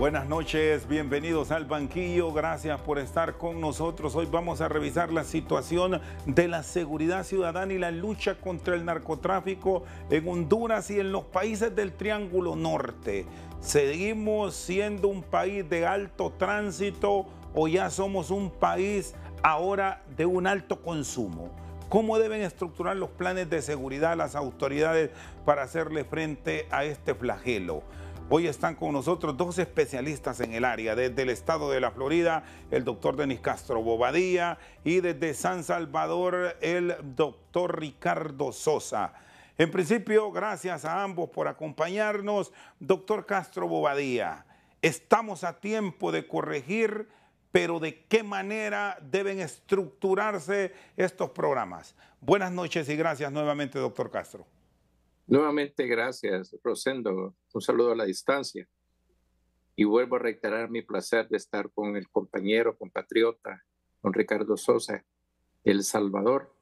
Buenas noches, bienvenidos al banquillo, gracias por estar con nosotros. Hoy vamos a revisar la situación de la seguridad ciudadana y la lucha contra el narcotráfico en Honduras y en los países del Triángulo Norte. ¿Seguimos siendo un país de alto tránsito o ya somos un país ahora de un alto consumo? ¿Cómo deben estructurar los planes de seguridad las autoridades para hacerle frente a este flagelo? Hoy están con nosotros dos especialistas en el área, desde el estado de la Florida, el doctor Denis Castro Bobadilla, y desde San Salvador, el doctor Ricardo Sosa. En principio, gracias a ambos por acompañarnos. Doctor Castro Bobadilla, estamos a tiempo de corregir, pero ¿de qué manera deben estructurarse estos programas? Buenas noches y gracias nuevamente, doctor Castro. Nuevamente, gracias, Rosendo. Un saludo a la distancia. Y vuelvo a reiterar mi placer de estar con el compañero, compatriota, don Ricardo Sosa, El Salvador,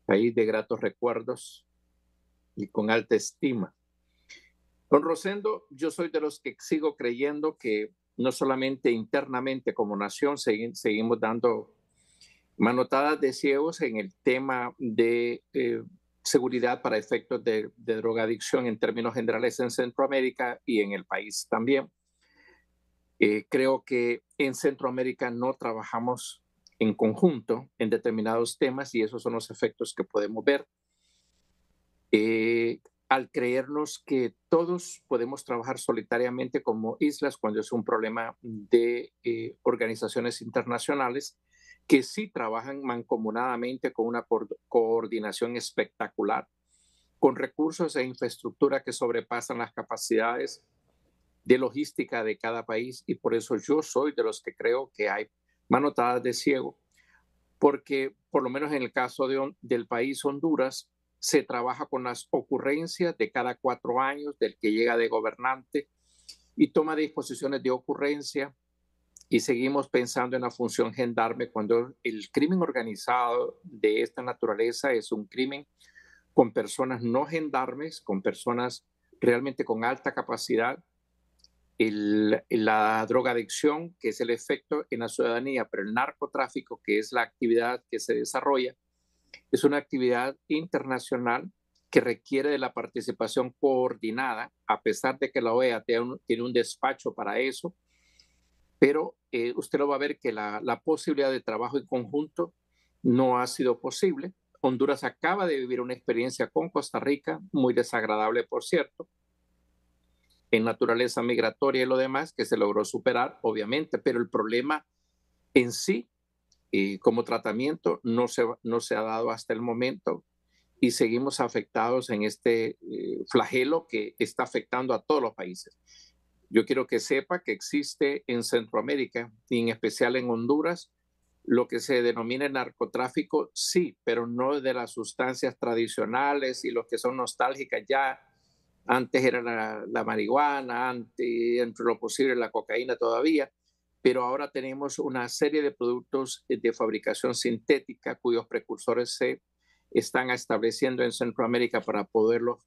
país de gratos recuerdos y con alta estima. Don Rosendo, yo soy de los que sigo creyendo que no solamente internamente como nación seguimos dando manotadas de ciegos en el tema de seguridad para efectos de drogadicción en términos generales en Centroamérica y en el país también. Creo que en Centroamérica no trabajamos en conjunto en determinados temas y esos son los efectos que podemos ver. Al creernos que todos podemos trabajar solitariamente como islas cuando es un problema de organizaciones internacionales que sí trabajan mancomunadamente con una coordinación espectacular, con recursos e infraestructura que sobrepasan las capacidades de logística de cada país, y por eso yo soy de los que creo que hay manotadas de ciego, porque por lo menos en el caso del país Honduras, se trabaja con las ocurrencias de cada 4 años del que llega de gobernante y toma disposiciones de ocurrencia, y seguimos pensando en la función gendarme cuando el crimen organizado de esta naturaleza es un crimen con personas no gendarmes, con personas realmente con alta capacidad. La drogadicción, que es el efecto en la ciudadanía, pero el narcotráfico, que es la actividad que se desarrolla, es una actividad internacional que requiere de la participación coordinada, a pesar de que la OEA tiene un despacho para eso, pero usted lo va a ver que la posibilidad de trabajo en conjunto no ha sido posible. Honduras acaba de vivir una experiencia con Costa Rica, muy desagradable, por cierto, en naturaleza migratoria y lo demás, que se logró superar, obviamente, pero el problema en sí, como tratamiento, no se ha dado hasta el momento, y seguimos afectados en este flagelo que está afectando a todos los países. Yo quiero que sepa que existe en Centroamérica, y en especial en Honduras, lo que se denomina el narcotráfico, sí, pero no de las sustancias tradicionales y los que son nostálgicas ya. Antes era la marihuana, antes, entre lo posible, la cocaína todavía, pero ahora tenemos una serie de productos de fabricación sintética cuyos precursores se están estableciendo en Centroamérica para poderlos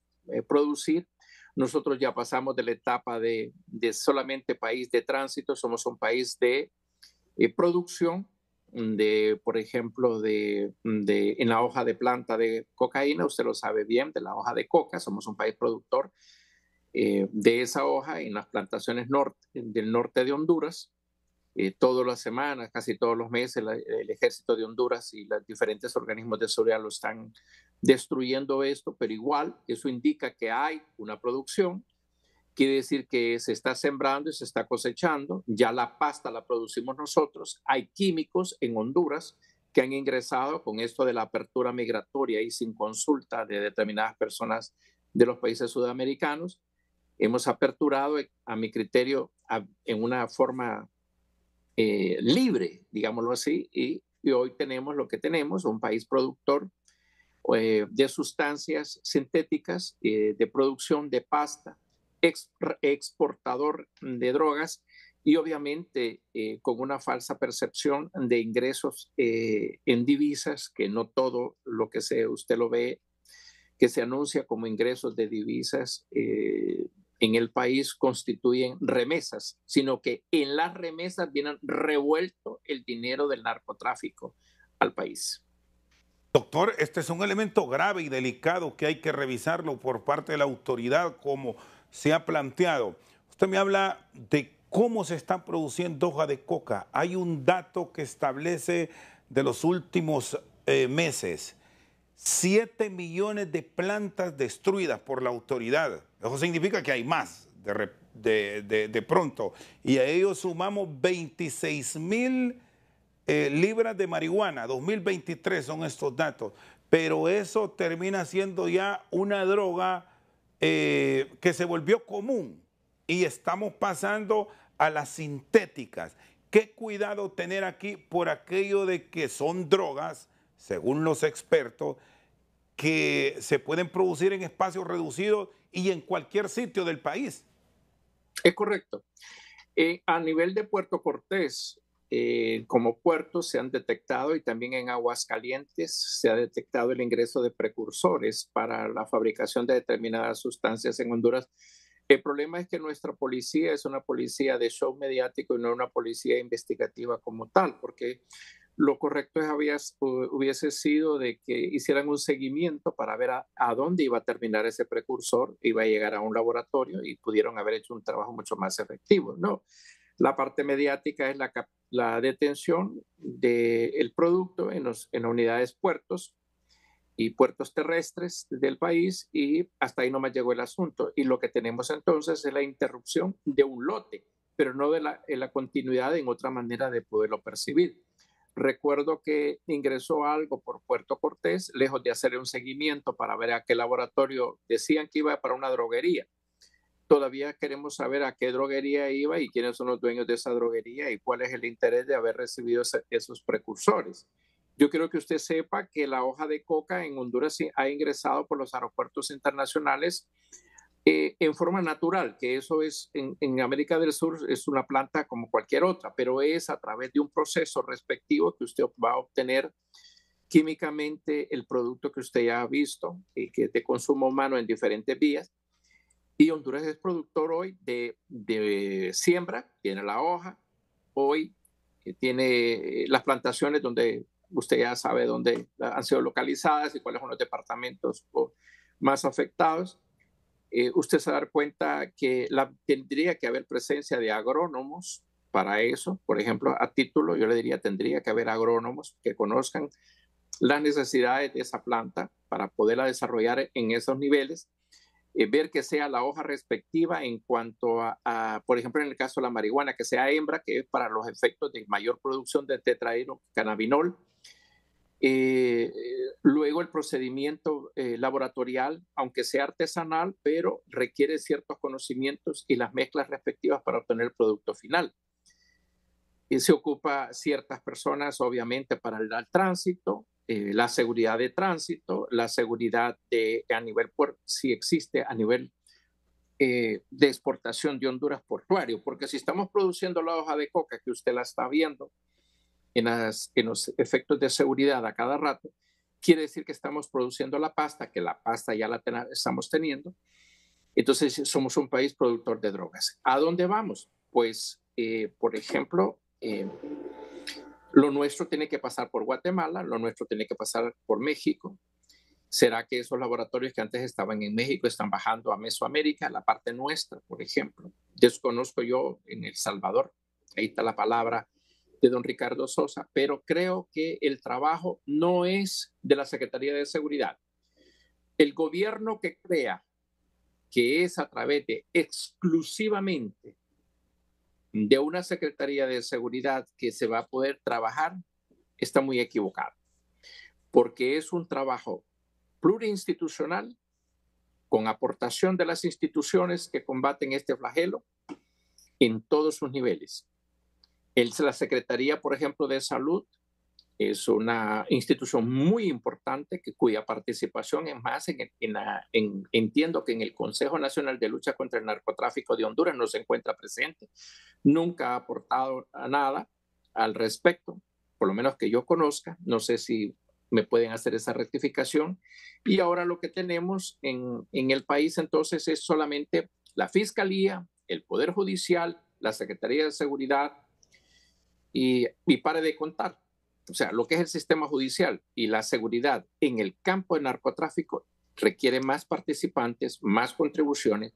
producir. Nosotros ya pasamos de la etapa de solamente país de tránsito, somos un país de producción, por ejemplo, en la hoja de planta de cocaína, usted lo sabe bien, de la hoja de coca, somos un país productor de esa hoja en las plantaciones del norte de Honduras. Todas las semanas, casi todos los meses, el ejército de Honduras y los diferentes organismos de seguridad lo están destruyendo esto, pero igual eso indica que hay una producción. Quiere decir que se está sembrando y se está cosechando. Ya la pasta la producimos nosotros. Hay químicos en Honduras que han ingresado con esto de la apertura migratoria y sin consulta de determinadas personas de los países sudamericanos. Hemos aperturado, a mi criterio, en una forma libre, digámoslo así, y hoy tenemos lo que tenemos, un país productor de sustancias sintéticas, de producción de pasta, exportador de drogas, y obviamente con una falsa percepción de ingresos en divisas, que no todo lo que usted lo ve que se anuncia como ingresos de divisas en el país constituyen remesas, sino que en las remesas vienen revuelto el dinero del narcotráfico al país. Doctor, este es un elemento grave y delicado que hay que revisarlo por parte de la autoridad, como se ha planteado. Usted me habla de cómo se está produciendo hoja de coca. Hay un dato que establece de los últimos meses: 7 millones de plantas destruidas por la autoridad. Eso significa que hay más de pronto. Y a ellos sumamos 26,000 libras de marihuana. 2023 son estos datos. Pero eso termina siendo ya una droga que se volvió común. Y estamos pasando a las sintéticas. ¿Qué cuidado tener aquí por aquello de que son drogas, según los expertos, que se pueden producir en espacios reducidos y en cualquier sitio del país? Es correcto. A nivel de Puerto Cortés, como puerto se han detectado, y también en Aguascalientes se ha detectado el ingreso de precursores para la fabricación de determinadas sustancias en Honduras. El problema es que nuestra policía es una policía de show mediático y no una policía investigativa como tal, porque lo correcto hubiese sido de que hicieran un seguimiento para ver a dónde iba a terminar ese precursor, iba a llegar a un laboratorio y pudieron haber hecho un trabajo mucho más efectivo. No, la parte mediática es la detención del producto en las unidades puertos y puertos terrestres del país, y hasta ahí nomás llegó el asunto. Y lo que tenemos entonces es la interrupción de un lote, pero no de la continuidad en otra manera de poderlo percibir. Recuerdo que ingresó algo por Puerto Cortés, lejos de hacer un seguimiento para ver a qué laboratorio decían que iba para una droguería. Todavía queremos saber a qué droguería iba y quiénes son los dueños de esa droguería y cuál es el interés de haber recibido esos precursores. Yo quiero que usted sepa que la hoja de coca en Honduras ha ingresado por los aeropuertos internacionales en forma natural, que eso es en América del Sur es una planta como cualquier otra, pero es a través de un proceso respectivo que usted va a obtener químicamente el producto que usted ya ha visto, que es de consumo humano en diferentes vías. Y Honduras es productor hoy de siembra, tiene la hoja, hoy tiene las plantaciones donde usted ya sabe dónde han sido localizadas y cuáles son los departamentos más afectados. Usted se da cuenta que tendría que haber presencia de agrónomos para eso. Por ejemplo, a título, yo le diría, tendría que haber agrónomos que conozcan las necesidades de esa planta para poderla desarrollar en esos niveles. Ver que sea la hoja respectiva en cuanto por ejemplo, en el caso de la marihuana, que sea hembra, que es para los efectos de mayor producción de tetrahidrocannabinol. Luego el procedimiento laboratorial, aunque sea artesanal, pero requiere ciertos conocimientos y las mezclas respectivas para obtener el producto final. Se ocupa ciertas personas, obviamente, para el tránsito, la seguridad de tránsito, la seguridad a nivel, si existe, a nivel de exportación de Honduras portuario, porque si estamos produciendo la hoja de coca que usted la está viendo en los efectos de seguridad a cada rato, quiere decir que estamos produciendo la pasta, que la pasta ya la estamos teniendo. Entonces somos un país productor de drogas. ¿A dónde vamos? Pues, por ejemplo, lo nuestro tiene que pasar por Guatemala, lo nuestro tiene que pasar por México. ¿Será que esos laboratorios que antes estaban en México están bajando a Mesoamérica, la parte nuestra, por ejemplo? Desconozco yo en El Salvador, ahí está la palabra de don Ricardo Sosa, pero creo que el trabajo no es de la Secretaría de Seguridad. El gobierno que crea que es a través de exclusivamente de una Secretaría de Seguridad que se va a poder trabajar, está muy equivocado, porque es un trabajo plurinstitucional con aportación de las instituciones que combaten este flagelo en todos sus niveles. La Secretaría, por ejemplo, de Salud es una institución muy importante cuya participación es más entiendo que en el Consejo Nacional de Lucha contra el Narcotráfico de Honduras no se encuentra presente. Nunca ha aportado a nada al respecto, por lo menos que yo conozca. No sé si me pueden hacer esa rectificación. Y ahora lo que tenemos en el país entonces es solamente la Fiscalía, el Poder Judicial, la Secretaría de Seguridad y pare de contar. O sea, lo que es el sistema judicial y la seguridad en el campo de narcotráfico requiere más participantes, más contribuciones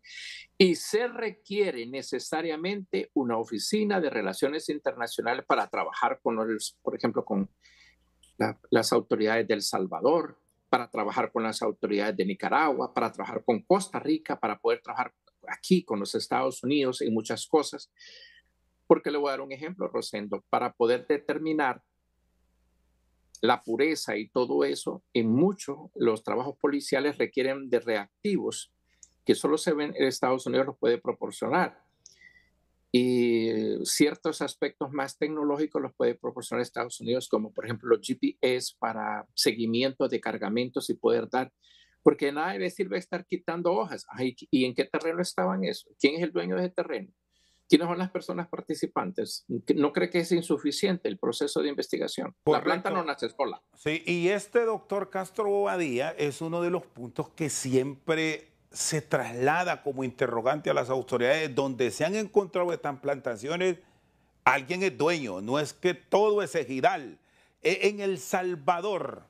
y se requiere necesariamente una oficina de relaciones internacionales para trabajar con, por ejemplo, con las autoridades de El Salvador, para trabajar con las autoridades de Nicaragua, para trabajar con Costa Rica, para poder trabajar aquí con los Estados Unidos en muchas cosas. Porque le voy a dar un ejemplo, Rosendo, para poder determinar la pureza y todo eso, en muchos los trabajos policiales requieren de reactivos que solo se ven en Estados Unidos los puede proporcionar. Y ciertos aspectos más tecnológicos los puede proporcionar Estados Unidos, como por ejemplo los GPS para seguimiento de cargamentos y poder dar, porque nada le sirve estar quitando hojas. Ay, ¿y en qué terreno estaban eso? ¿Quién es el dueño de ese terreno? ¿Quiénes son las personas participantes? ¿No cree que es insuficiente el proceso de investigación? Correcto. La planta no nace sola. Sí, y este doctor Castro Bobadilla es uno de los puntos que siempre se traslada como interrogante a las autoridades. Donde se han encontrado estas plantaciones, alguien es dueño, no es que todo es ejidal. En El Salvador,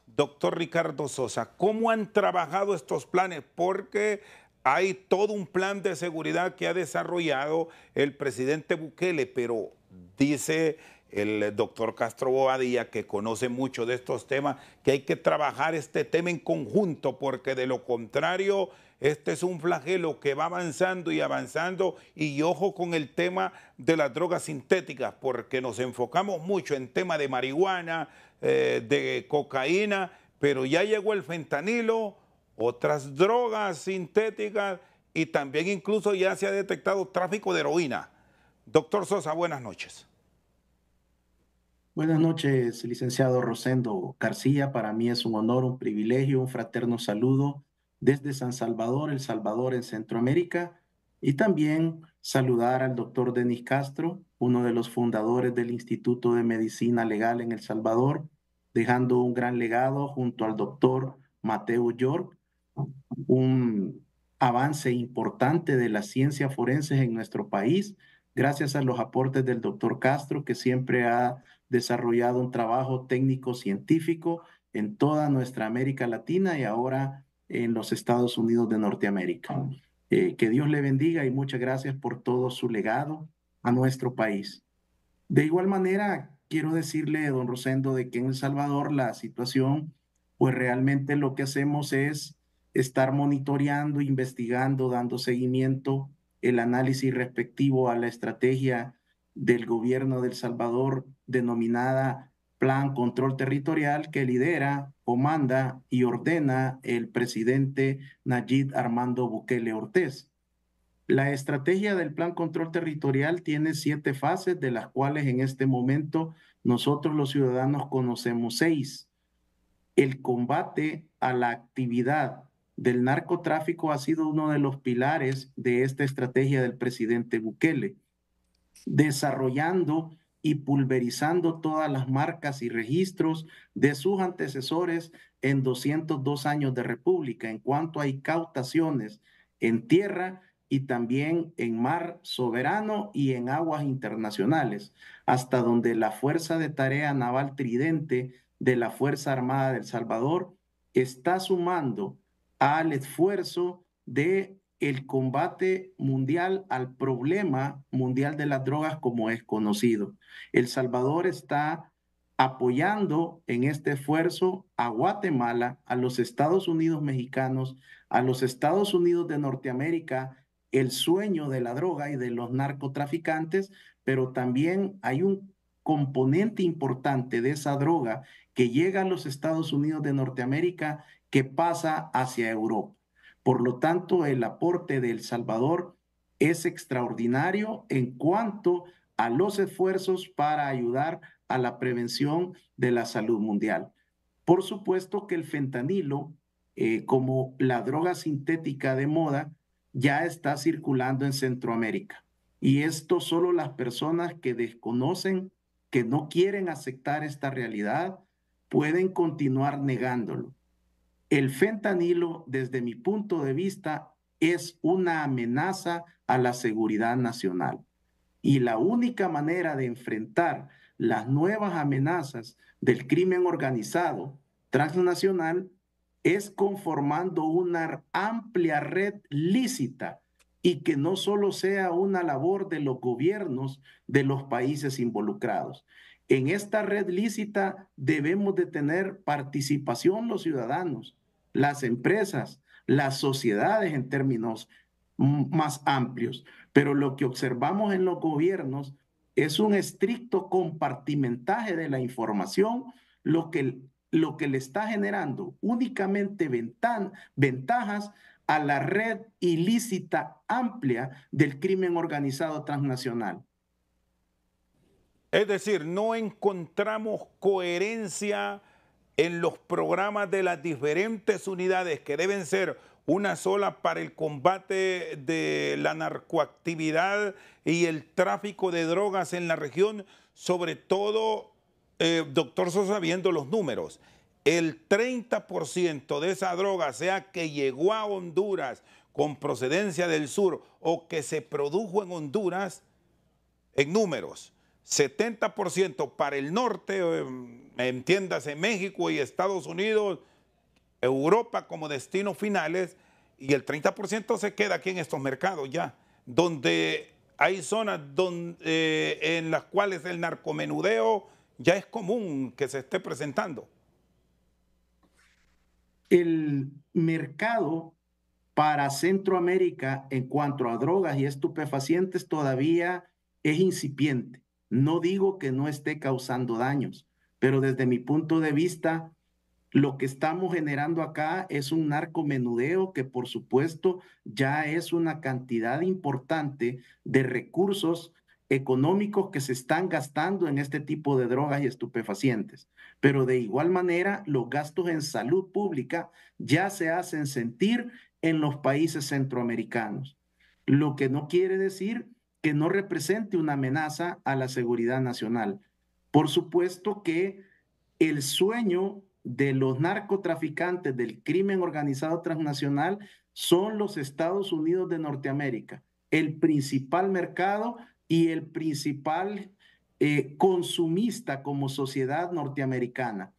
doctor Ricardo Sosa, ¿cómo han trabajado estos planes? Porque hay todo un plan de seguridad que ha desarrollado el presidente Bukele, pero dice el doctor Castro Bobadilla, que conoce mucho de estos temas, que hay que trabajar este tema en conjunto, porque de lo contrario, este es un flagelo que va avanzando y avanzando. Y ojo con el tema de las drogas sintéticas, porque nos enfocamos mucho en tema de marihuana, de cocaína, pero ya llegó el fentanilo, otras drogas sintéticas y también incluso ya se ha detectado tráfico de heroína. Doctor Sosa, buenas noches. Buenas noches, licenciado Rosendo García. Para mí es un honor, un privilegio, un fraterno saludo desde San Salvador, El Salvador en Centroamérica, y también saludar al doctor Denis Castro, uno de los fundadores del Instituto de Medicina Legal en El Salvador, dejando un gran legado junto al doctor Mateo York, un avance importante de la ciencia forense en nuestro país, gracias a los aportes del doctor Castro, que siempre ha desarrollado un trabajo técnico científico en toda nuestra América Latina y ahora en los Estados Unidos de Norteamérica. Que Dios le bendiga y muchas gracias por todo su legado a nuestro país. De igual manera, quiero decirle, don Rosendo, de que en El Salvador la situación, pues realmente lo que hacemos es estar monitoreando, investigando, dando seguimiento, el análisis respectivo a la estrategia del gobierno de El Salvador denominada Plan Control Territorial, que lidera, comanda y ordena el presidente Nayib Armando Bukele Ortiz. La estrategia del Plan Control Territorial tiene 7 fases, de las cuales en este momento nosotros los ciudadanos conocemos 6. El combate a la actividad del narcotráfico ha sido uno de los pilares de esta estrategia del presidente Bukele, desarrollando y pulverizando todas las marcas y registros de sus antecesores en 202 años de república, en cuanto a incautaciones en tierra y también en mar soberano y en aguas internacionales, hasta donde la Fuerza de Tarea Naval Tridente de la Fuerza Armada de El Salvador está sumando al esfuerzo de el combate mundial al problema mundial de las drogas como es conocido. El Salvador está apoyando en este esfuerzo a Guatemala, a los Estados Unidos mexicanos, a los Estados Unidos de Norteamérica, el sueño de la droga y de los narcotraficantes, pero también hay un componente importante de esa droga que llega a los Estados Unidos de Norteamérica que pasa hacia Europa. Por lo tanto, el aporte de El Salvador es extraordinario en cuanto a los esfuerzos para ayudar a la prevención de la salud mundial. Por supuesto que el fentanilo, como la droga sintética de moda, ya está circulando en Centroamérica. Y esto solo las personas que desconocen, que no quieren aceptar esta realidad, pueden continuar negándolo. El fentanilo, desde mi punto de vista, es una amenaza a la seguridad nacional. Y la única manera de enfrentar las nuevas amenazas del crimen organizado transnacional es conformando una amplia red lícita y que no solo sea una labor de los gobiernos de los países involucrados. En esta red lícita debemos de tener participación los ciudadanos, las empresas, las sociedades en términos más amplios. Pero lo que observamos en los gobiernos es un estricto compartimentaje de la información, lo que le está generando únicamente ventajas a la red ilícita amplia del crimen organizado transnacional. Es decir, no encontramos coherencia en los programas de las diferentes unidades que deben ser una sola para el combate de la narcoactividad y el tráfico de drogas en la región, sobre todo, doctor Sosa, viendo los números. El 30% de esa droga, sea que llegó a Honduras con procedencia del sur o que se produjo en Honduras, en números, 70% para el norte, entiéndase México y Estados Unidos, Europa como destinos finales, y el 30% se queda aquí en estos mercados ya, donde hay zonas en las cuales el narcomenudeo ya es común que se esté presentando. El mercado para Centroamérica en cuanto a drogas y estupefacientes todavía es incipiente. No digo que no esté causando daños, pero desde mi punto de vista, lo que estamos generando acá es un narcomenudeo que por supuesto ya es una cantidad importante de recursos económicos que se están gastando en este tipo de drogas y estupefacientes. Pero de igual manera, los gastos en salud pública ya se hacen sentir en los países centroamericanos, lo que no quiere decir que no represente una amenaza a la seguridad nacional. Por supuesto que el sueño de los narcotraficantes del crimen organizado transnacional son los Estados Unidos de Norteamérica, el principal mercado y el principal consumista como sociedad norteamericana.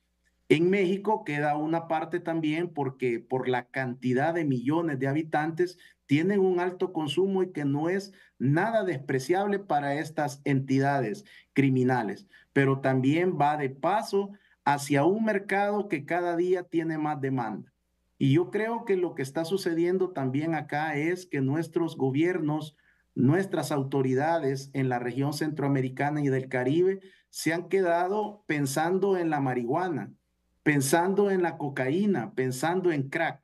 En México queda una parte también porque por la cantidad de millones de habitantes tienen un alto consumo y que no es nada despreciable para estas entidades criminales, pero también va de paso hacia un mercado que cada día tiene más demanda. Y yo creo que lo que está sucediendo también acá es que nuestros gobiernos, nuestras autoridades en la región centroamericana y del Caribe se han quedado pensando en la marihuana, pensando en la cocaína, pensando en crack.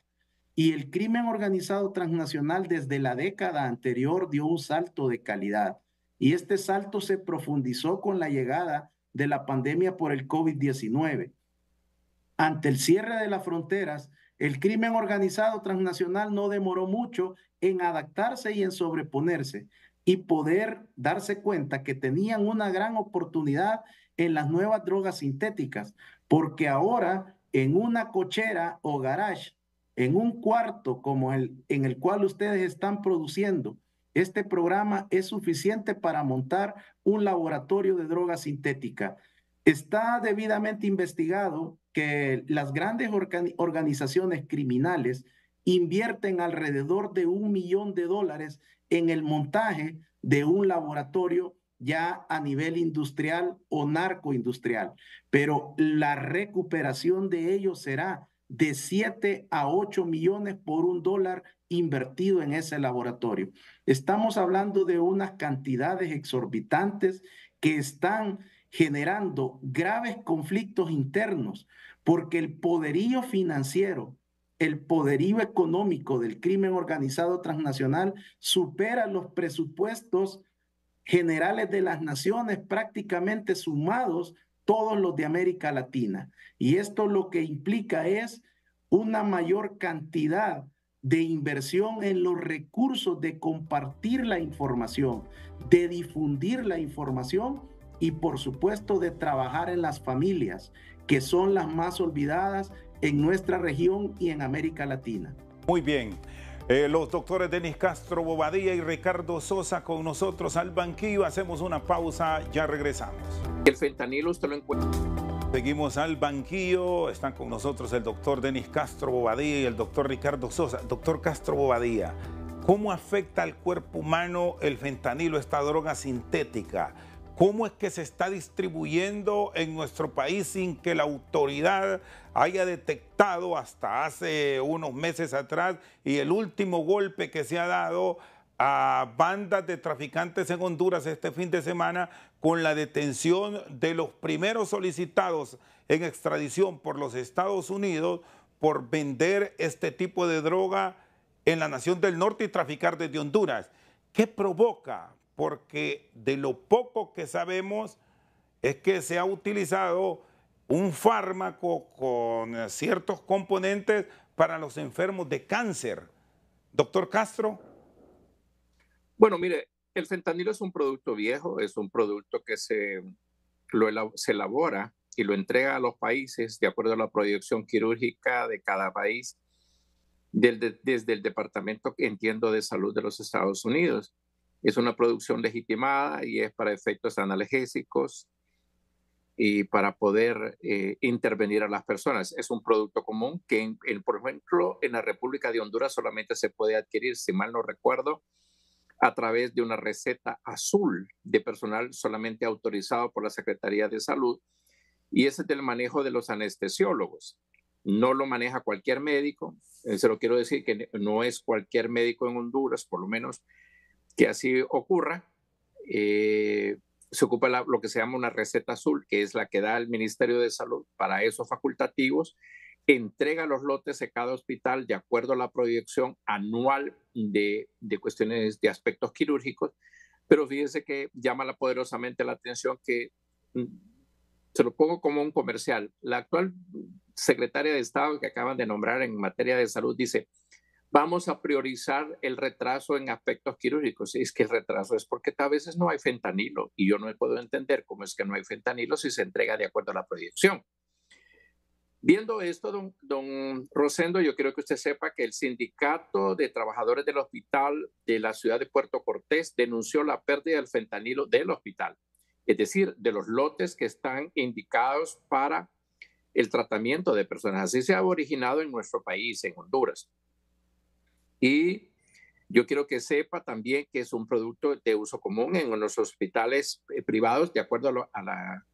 Y el crimen organizado transnacional desde la década anterior dio un salto de calidad. Y este salto se profundizó con la llegada de la pandemia por el COVID-19. Ante el cierre de las fronteras, el crimen organizado transnacional no demoró mucho en adaptarse y en sobreponerse y poder darse cuenta que tenían una gran oportunidad en las nuevas drogas sintéticas, porque ahora en una cochera o garage, en un cuarto como en el cual ustedes están produciendo, este programa es suficiente para montar un laboratorio de droga sintética. Está debidamente investigado que las grandes organizaciones criminales invierten alrededor de $1 millón en el montaje de un laboratorio ya a nivel industrial o narcoindustrial, pero la recuperación de ellos será de 7 a 8 millones por $1 invertido en ese laboratorio. Estamos hablando de unas cantidades exorbitantes que están generando graves conflictos internos, porque el poderío financiero, el poderío económico del crimen organizado transnacional supera los presupuestos generales de las naciones prácticamente sumados todos los de América Latina. Y esto lo que implica es una mayor cantidad de inversión en los recursos de compartir la información, de difundir la información y por supuesto de trabajar en las familias, que son las más olvidadas en nuestra región y en América Latina. Muy bien. Los doctores Denis Castro Bobadilla y Ricardo Sosa con nosotros al banquillo. Hacemos una pausa, ya regresamos. El fentanilo usted lo encuentra. Seguimos al banquillo, están con nosotros el doctor Denis Castro Bobadilla y el doctor Ricardo Sosa. Doctor Castro Bobadilla, ¿cómo afecta al cuerpo humano el fentanilo, esta droga sintética? ¿Cómo es que se está distribuyendo en nuestro país sin que la autoridad haya detectado hasta hace unos meses atrás? Y el último golpe que se ha dado a bandas de traficantes en Honduras este fin de semana con la detención de los primeros solicitados en extradición por los Estados Unidos por vender este tipo de droga en la nación del norte y traficar desde Honduras. ¿Qué provoca? Porque de lo poco que sabemos es que se ha utilizado un fármaco con ciertos componentes para los enfermos de cáncer. Doctor Castro. Bueno, mire, el fentanilo es un producto viejo, es un producto que se elabora y lo entrega a los países de acuerdo a la proyección quirúrgica de cada país, desde el Departamento, entiendo, de Salud de los Estados Unidos. Es una producción legitimada y es para efectos analgésicos y para poder intervenir a las personas. Es un producto común que, por ejemplo, en la República de Honduras solamente se puede adquirir, si mal no recuerdo, a través de una receta azul de personal solamente autorizado por la Secretaría de Salud, y ese es del manejo de los anestesiólogos. No lo maneja cualquier médico, se lo quiero decir que no es cualquier médico en Honduras, por lo menos que así ocurra. Se ocupa lo que se llama una receta azul, que es la que da el Ministerio de Salud para esos facultativos, entrega los lotes a cada hospital de acuerdo a la proyección anual de cuestiones de aspectos quirúrgicos, pero fíjense que llama poderosamente la atención que, se lo pongo como un comercial, la actual secretaria de Estado que acaban de nombrar en materia de salud dice: vamos a priorizar el retraso en aspectos quirúrgicos. Y es que el retraso es porque a veces no hay fentanilo, y yo no puedo entender cómo es que no hay fentanilo si se entrega de acuerdo a la proyección. Viendo esto, don Rosendo, yo quiero que usted sepa que el Sindicato de Trabajadores del Hospital de la ciudad de Puerto Cortés denunció la pérdida del fentanilo del hospital, es decir, de los lotes que están indicados para el tratamiento de personas. Así se ha originado en nuestro país, en Honduras. Y yo quiero que sepa también que es un producto de uso común en los hospitales privados, de acuerdo a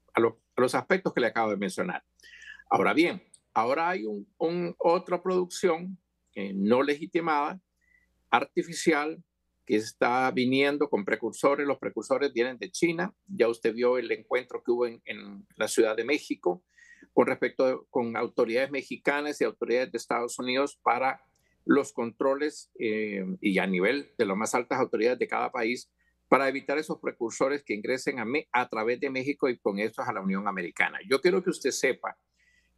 los aspectos que le acabo de mencionar. Ahora bien, ahora hay otra producción no legitimada, artificial, que está viniendo con precursores. Los precursores vienen de China. Ya usted vio el encuentro que hubo en la Ciudad de México con autoridades mexicanas y autoridades de Estados Unidos para los controles y a nivel de las más altas autoridades de cada país para evitar esos precursores que ingresen a través de México y con estos a la Unión Americana. Yo quiero que usted sepa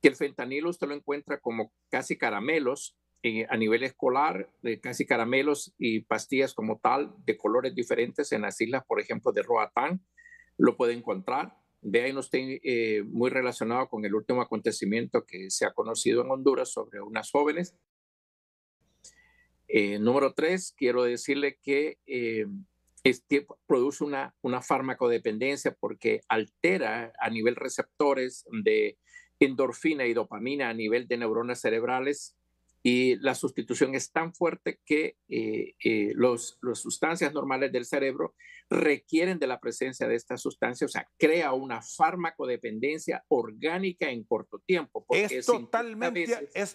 que el fentanilo usted lo encuentra como casi caramelos a nivel escolar, casi caramelos y pastillas como tal, de colores diferentes en las islas, por ejemplo, de Roatán, lo puede encontrar. Vean usted muy relacionado con el último acontecimiento que se ha conocido en Honduras sobre unas jóvenes. Número 3, quiero decirle que produce una farmacodependencia porque altera a nivel receptores de endorfina y dopamina a nivel de neuronas cerebrales, y la sustitución es tan fuerte que las sustancias normales del cerebro requieren de la presencia de esta sustancia, o sea, crea una farmacodependencia orgánica en corto tiempo. Es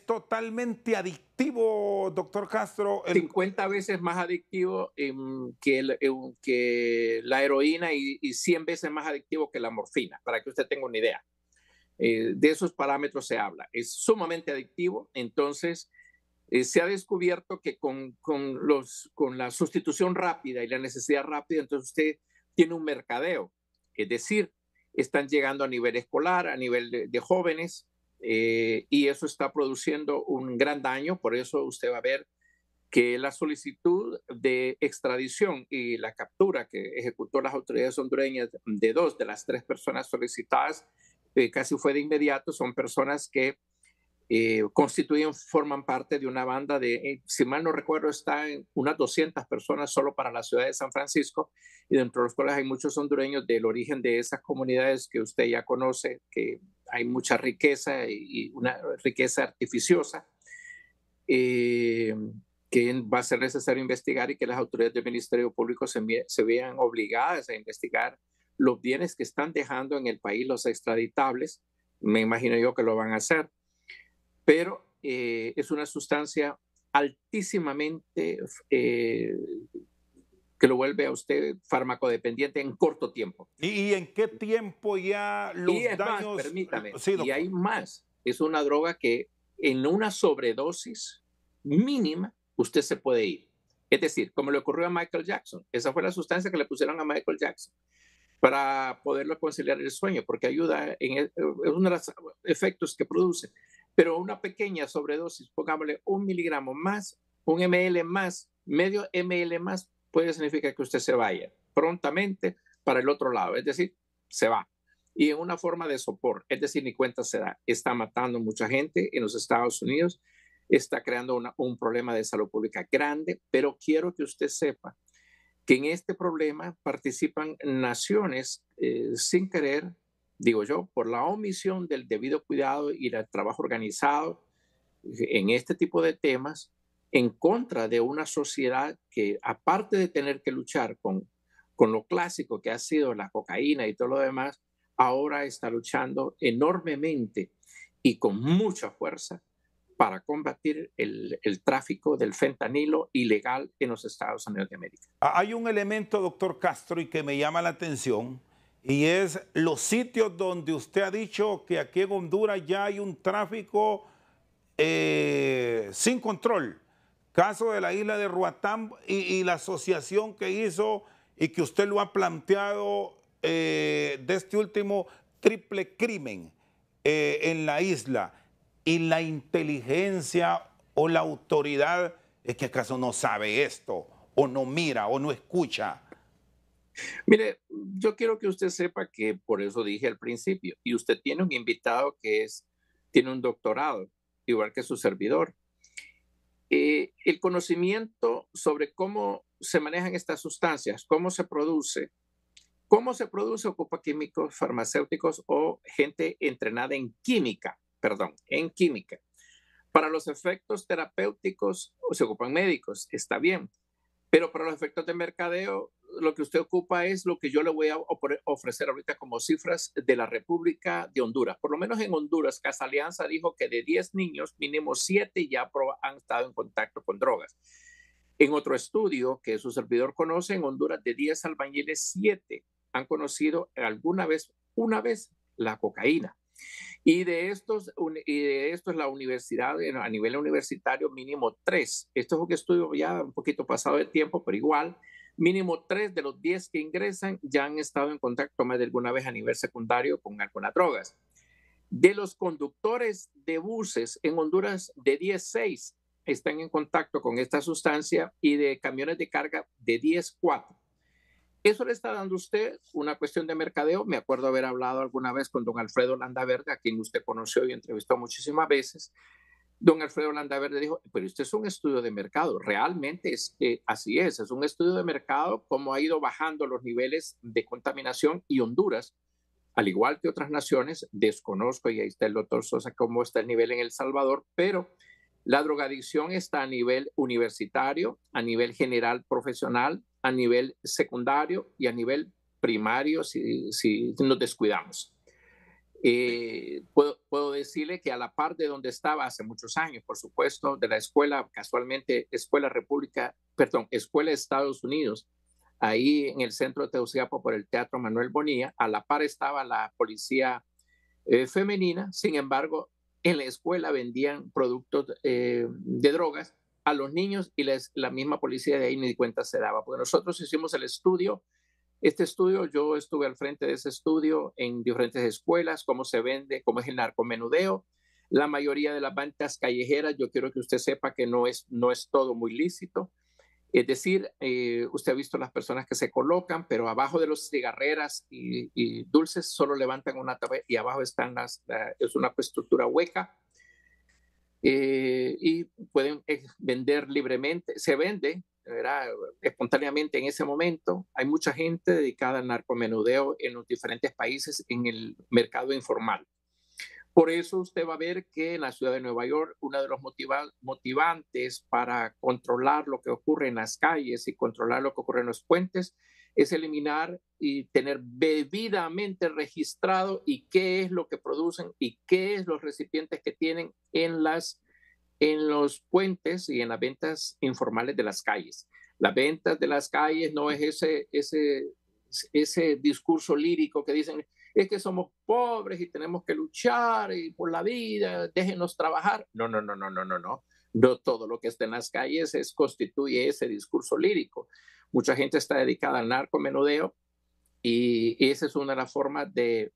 totalmente adictivo, doctor Castro. 50 veces más adictivo que la heroína y 100 veces más adictivo que la morfina, para que usted tenga una idea. De esos parámetros se habla. Es sumamente adictivo. Entonces, se ha descubierto que con la sustitución rápida y la necesidad rápida, entonces usted tiene un mercadeo. Es decir, están llegando a nivel escolar, a nivel de jóvenes, y eso está produciendo un gran daño. Por eso usted va a ver que la solicitud de extradición y la captura que ejecutó las autoridades hondureñas de 2 de las 3 personas solicitadas casi fue de inmediato. Son personas que forman parte de una banda de, si mal no recuerdo, está en unas 200 personas solo para la ciudad de San Francisco, y dentro de los cuales hay muchos hondureños del origen de esas comunidades que usted ya conoce, que hay mucha riqueza y una riqueza artificiosa, que va a ser necesario investigar, y que las autoridades del Ministerio Público se vean obligadas a investigar los bienes que están dejando en el país los extraditables. Me imagino yo que lo van a hacer. Pero es una sustancia altísimamente que lo vuelve a usted farmacodependiente en corto tiempo. ¿Y en qué tiempo ya los daños? Más, permítame, Sí, y hay más. Es una droga que en una sobredosis mínima usted se puede ir. Es decir, como le ocurrió a Michael Jackson. Esa fue la sustancia que le pusieron a Michael Jackson para poderlo conciliar el sueño, porque ayuda es uno de los efectos que produce. Pero una pequeña sobredosis, pongámosle 1 miligramo más, 1 ml más, medio ml más, puede significar que usted se vaya prontamente para el otro lado, es decir, se va. Y en una forma de sopor, es decir, ni cuenta se da. Está matando mucha gente en los Estados Unidos, está creando un problema de salud pública grande, pero quiero que usted sepa que en este problema participan naciones sin querer, digo yo, por la omisión del debido cuidado y el trabajo organizado en este tipo de temas, en contra de una sociedad que, aparte de tener que luchar con lo clásico que ha sido la cocaína y todo lo demás, ahora está luchando enormemente y con mucha fuerza para combatir el tráfico del fentanilo ilegal en los Estados Unidos de América. Hay un elemento, doctor Castro, y que me llama la atención, y es los sitios donde usted ha dicho que aquí en Honduras ya hay un tráfico sin control. Caso de la isla de Roatán y la asociación que hizo y que usted lo ha planteado de este último triple crimen en la isla. Y la inteligencia o la autoridad, ¿es que acaso no sabe esto? ¿O no mira o no escucha? Mire, yo quiero que usted sepa que por eso dije al principio, y usted tiene un invitado que tiene un doctorado, igual que su servidor. El conocimiento sobre cómo se manejan estas sustancias, cómo se produce ocupa químicos, farmacéuticos o gente entrenada en química. Para los efectos terapéuticos se ocupan médicos, está bien, pero para los efectos de mercadeo lo que usted ocupa es lo que yo le voy a ofrecer ahorita como cifras de la República de Honduras. Por lo menos en Honduras, Casa Alianza dijo que de 10 niños, mínimo 7 ya han estado en contacto con drogas. En otro estudio que su servidor conoce, en Honduras de 10 albañiles, 7 han conocido una vez la cocaína. Y de estos la universidad, a nivel universitario, mínimo 3. Esto es un estudio ya un poquito pasado de tiempo, pero igual, mínimo 3 de los 10 que ingresan ya han estado en contacto más de alguna vez a nivel secundario con algunas drogas. De los conductores de buses en Honduras, de 10, 6 están en contacto con esta sustancia, y de camiones de carga, de 10, 4. Eso le está dando a usted una cuestión de mercadeo. Me acuerdo haber hablado alguna vez con don Alfredo Landaverde, a quien usted conoció y entrevistó muchísimas veces. Don Alfredo Landaverde dijo, pero esto es un estudio de mercado. Realmente así es un estudio de mercado, cómo ha ido bajando los niveles de contaminación, y Honduras, al igual que otras naciones, desconozco, y ahí está el doctor Sosa, cómo está el nivel en El Salvador, pero la drogadicción está a nivel universitario, a nivel general profesional, a nivel secundario y a nivel primario si nos descuidamos. Puedo decirle que a la par de donde estaba hace muchos años, por supuesto, de la escuela, casualmente, Escuela Estados Unidos, ahí en el centro de Tegucigalpa por el Teatro Manuel Bonilla, a la par estaba la policía femenina. Sin embargo, en la escuela vendían productos de drogas a los niños, y la misma policía de ahí ni cuenta se daba, porque nosotros hicimos el estudio. Yo estuve al frente de ese estudio en diferentes escuelas, cómo se vende, cómo es el narcomenudeo. La mayoría de las ventas callejeras, yo quiero que usted sepa que no es todo muy lícito. Es decir, usted ha visto las personas que se colocan, pero abajo de los cigarreras y dulces solo levantan una tabla, y abajo están es una estructura hueca. y pueden vender libremente, se vende, ¿verdad?, espontáneamente en ese momento. Hay mucha gente dedicada al narcomenudeo en los diferentes países en el mercado informal. Por eso usted va a ver que en la ciudad de Nueva York, uno de los motivantes para controlar lo que ocurre en las calles y controlar lo que ocurre en los puentes es eliminar y tener debidamente registrado y qué es lo que producen y qué es los recipientes que tienen en los puentes y en las ventas informales de las calles. Las ventas de las calles no es ese discurso lírico que dicen es que somos pobres y tenemos que luchar y por la vida, déjenos trabajar. No, no, no, no, no, no, no. No todo lo que está en las calles constituye ese discurso lírico. Mucha gente está dedicada al narcomenudeo y esa es una de las formas de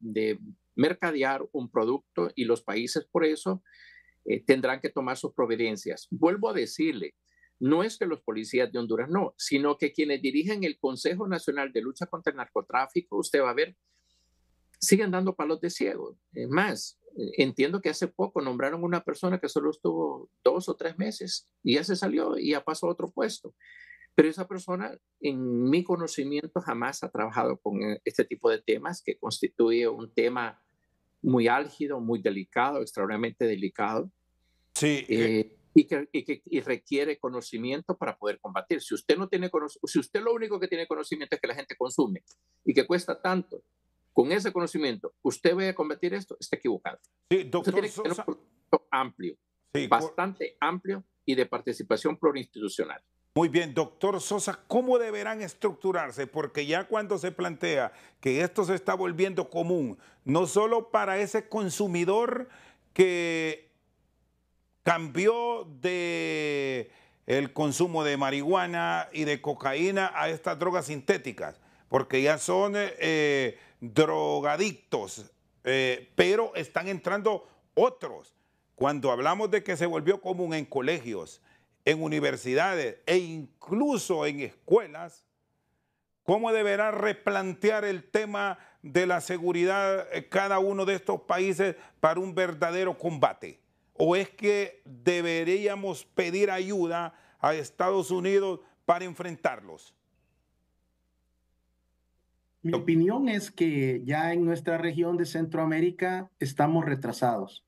mercadear un producto y los países por eso tendrán que tomar sus providencias. Vuelvo a decirle, no es que los policías de Honduras no, sino que quienes dirigen el Consejo Nacional de Lucha contra el Narcotráfico, usted va a ver, siguen dando palos de ciego. Es más, entiendo que hace poco nombraron una persona que solo estuvo 2 o 3 meses y ya se salió y ya pasó a otro puesto. Pero esa persona, en mi conocimiento, jamás ha trabajado con este tipo de temas que constituye un tema muy álgido, muy delicado, extraordinariamente delicado. Sí. Y requiere conocimiento para poder combatir. Si usted si usted lo único que tiene conocimiento es que la gente consume y que cuesta tanto, con ese conocimiento, usted vaya a combatir esto, está equivocado. Sí, doctor tiene que tener un proyecto amplio, sí, bastante amplio y de participación plurinstitucional. Muy bien, doctor Sosa, ¿cómo deberán estructurarse? Porque ya cuando se plantea que esto se está volviendo común, no solo para ese consumidor que cambió de el consumo de marihuana y de cocaína a estas drogas sintéticas, porque ya son drogadictos, pero están entrando otros. Cuando hablamos de que se volvió común en colegios, en universidades e incluso en escuelas, ¿cómo deberá replantear el tema de la seguridad cada uno de estos países para un verdadero combate? ¿O es que deberíamos pedir ayuda a Estados Unidos para enfrentarlos? Mi opinión es que ya en nuestra región de Centroamérica estamos retrasados.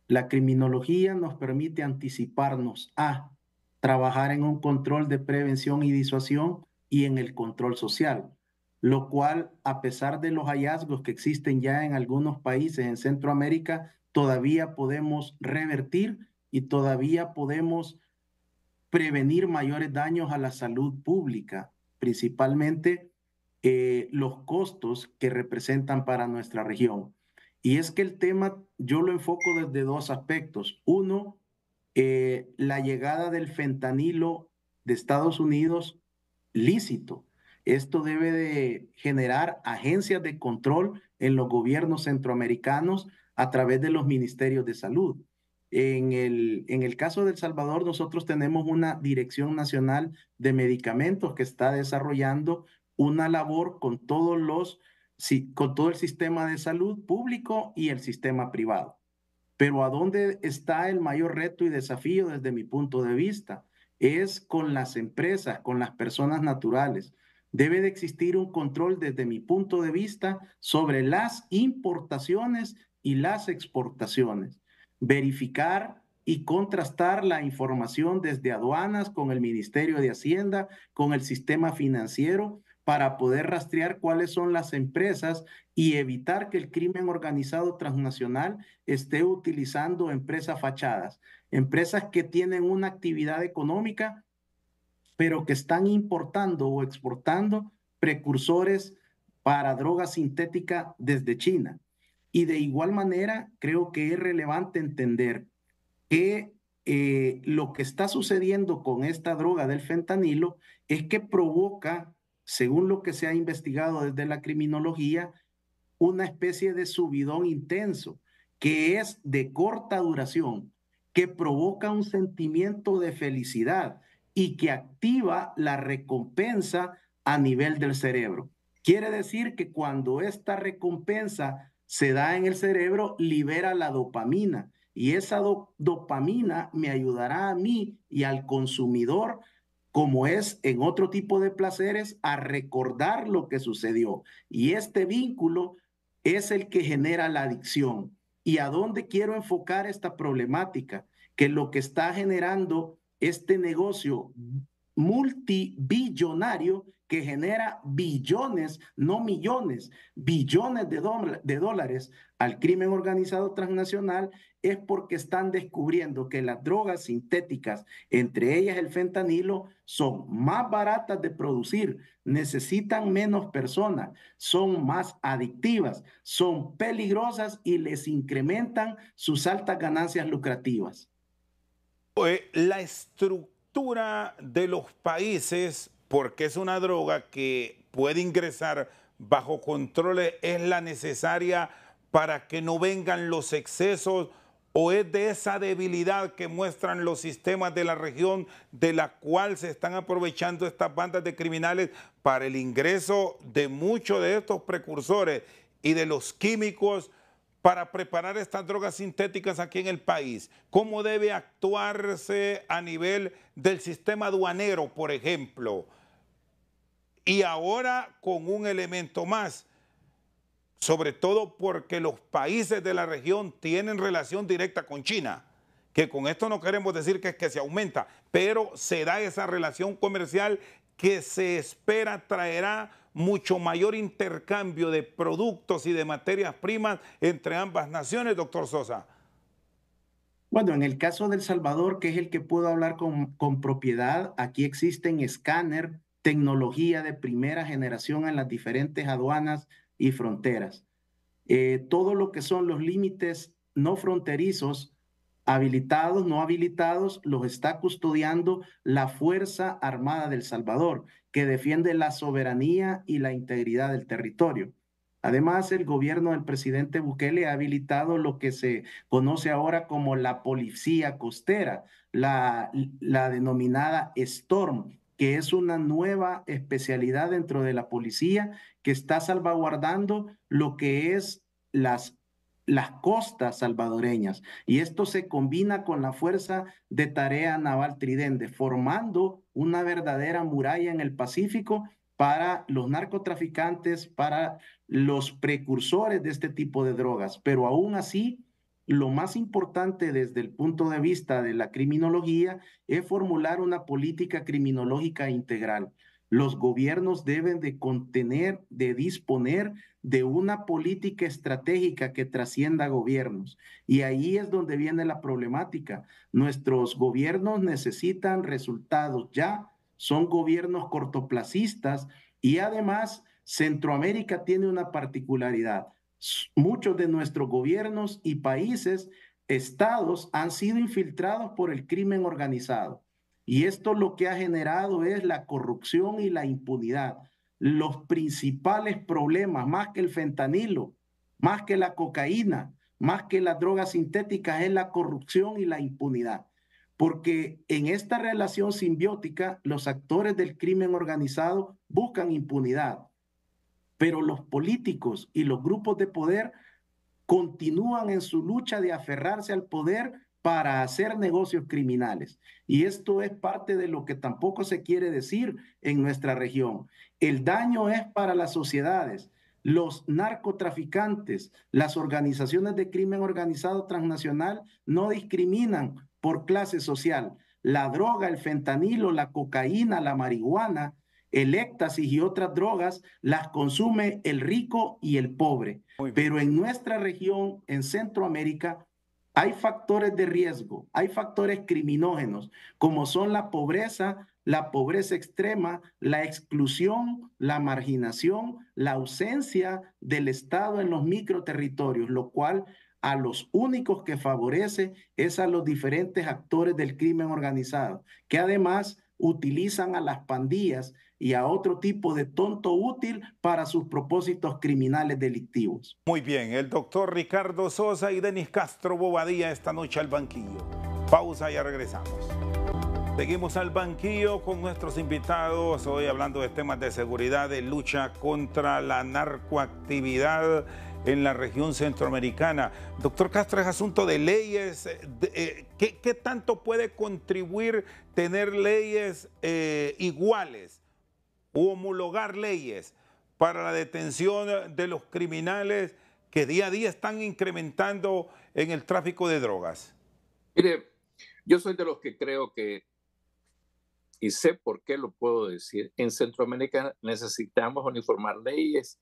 La criminología nos permite anticiparnos a trabajar en un control de prevención y disuasión y en el control social, lo cual, a pesar de los hallazgos que existen ya en algunos países en Centroamérica, todavía podemos revertir y todavía podemos prevenir mayores daños a la salud pública, principalmente los costos que representan para nuestra región. Y es que el tema yo lo enfoco desde 2 aspectos. Uno, la llegada del fentanilo de Estados Unidos lícito. Esto debe de generar agencias de control en los gobiernos centroamericanos a través de los ministerios de salud. En el caso de El Salvador, nosotros tenemos una Dirección Nacional de Medicamentos que está desarrollando una labor con todo el sistema de salud público y el sistema privado. Pero ¿a dónde está el mayor reto y desafío desde mi punto de vista? Es con las empresas, con las personas naturales. Debe de existir un control desde mi punto de vista sobre las importaciones y las exportaciones. Verificar y contrastar la información desde aduanas con el Ministerio de Hacienda, con el sistema financiero, para poder rastrear cuáles son las empresas y evitar que el crimen organizado transnacional esté utilizando empresas fachadas, empresas que tienen una actividad económica, pero que están importando o exportando precursores para droga sintética desde China. Y de igual manera, creo que es relevante entender que lo que está sucediendo con esta droga del fentanilo es que provoca, según lo que se ha investigado desde la criminología, una especie de subidón intenso, que es de corta duración, que provoca un sentimiento de felicidad y que activa la recompensa a nivel del cerebro. Quiere decir que cuando esta recompensa se da en el cerebro, libera la dopamina. y esa dopamina me ayudará a mí y al consumidor, como es en otro tipo de placeres, a recordar lo que sucedió. Y este vínculo es el que genera la adicción. ¿Y a dónde quiero enfocar esta problemática? Que lo que está generando este negocio multibillonario que genera billones, no millones, billones de dólares al crimen organizado transnacional, es porque están descubriendo que las drogas sintéticas, entre ellas el fentanilo, son más baratas de producir, necesitan menos personas, son más adictivas, son peligrosas y les incrementan sus altas ganancias lucrativas. La estructura de los países, porque es una droga que puede ingresar bajo controles, es la necesaria para que no vengan los excesos, o es de esa debilidad que muestran los sistemas de la región, de la cual se están aprovechando estas bandas de criminales para el ingreso de muchos de estos precursores y de los químicos para preparar estas drogas sintéticas aquí en el país? ¿Cómo debe actuarse a nivel del sistema aduanero, por ejemplo? Y ahora con un elemento más, sobre todo porque los países de la región tienen relación directa con China, que con esto no queremos decir que es que se aumenta, pero se da esa relación comercial que se espera traerá mucho mayor intercambio de productos y de materias primas entre ambas naciones, doctor Sosa. Bueno, en el caso de El Salvador, que es el que puedo hablar con propiedad, aquí existen escáner, tecnología de primera generación en las diferentes aduanas y fronteras. Todo lo que son los límites no fronterizos, habilitados, no habilitados, los está custodiando la Fuerza Armada del Salvador, que defiende la soberanía y la integridad del territorio. Además, el gobierno del presidente Bukele ha habilitado lo que se conoce ahora como la policía costera, la denominada Storm, que es una nueva especialidad dentro de la policía que está salvaguardando lo que es las costas salvadoreñas. Y esto se combina con la Fuerza de Tarea Naval Tridente, formando una verdadera muralla en el Pacífico para los narcotraficantes, para los precursores de este tipo de drogas. Pero aún así, lo más importante desde el punto de vista de la criminología es formular una política criminológica integral. Los gobiernos deben de contener, de disponer de una política estratégica que trascienda gobiernos. Y ahí es donde viene la problemática. Nuestros gobiernos necesitan resultados ya, son gobiernos cortoplacistas y además Centroamérica tiene una particularidad. Muchos de nuestros gobiernos y países, estados, han sido infiltrados por el crimen organizado. Y esto lo que ha generado es la corrupción y la impunidad. Los principales problemas, más que el fentanilo, más que la cocaína, más que las drogas sintéticas, es la corrupción y la impunidad. Porque en esta relación simbiótica, los actores del crimen organizado buscan impunidad, pero los políticos y los grupos de poder continúan en su lucha de aferrarse al poder para hacer negocios criminales. Y esto es parte de lo que tampoco se quiere decir en nuestra región. El daño es para las sociedades. Los narcotraficantes, las organizaciones de crimen organizado transnacional no discriminan por clase social. La droga, el fentanilo, la cocaína, la marihuana, el éxtasis y otras drogas las consume el rico y el pobre. Pero en nuestra región, en Centroamérica, hay factores de riesgo, hay factores criminógenos, como son la pobreza extrema, la exclusión, la marginación, la ausencia del Estado en los microterritorios, lo cual a los únicos que favorece es a los diferentes actores del crimen organizado, que además utilizan a las pandillas y a otro tipo de tonto útil para sus propósitos criminales delictivos. Muy bien, el doctor Ricardo Sosa y Denis Castro Bobadilla esta noche al banquillo. Pausa, ya regresamos. Seguimos al banquillo con nuestros invitados, hoy hablando de temas de seguridad, de lucha contra la narcoactividad en la región centroamericana. Doctor Castro, es asunto de leyes. ¿Qué tanto puede contribuir tener leyes iguales u homologar leyes para la detención de los criminales que día a día están incrementando en el tráfico de drogas? Mire, yo soy de los que creo que, y sé por qué lo puedo decir, en Centroamérica necesitamos uniformar leyes.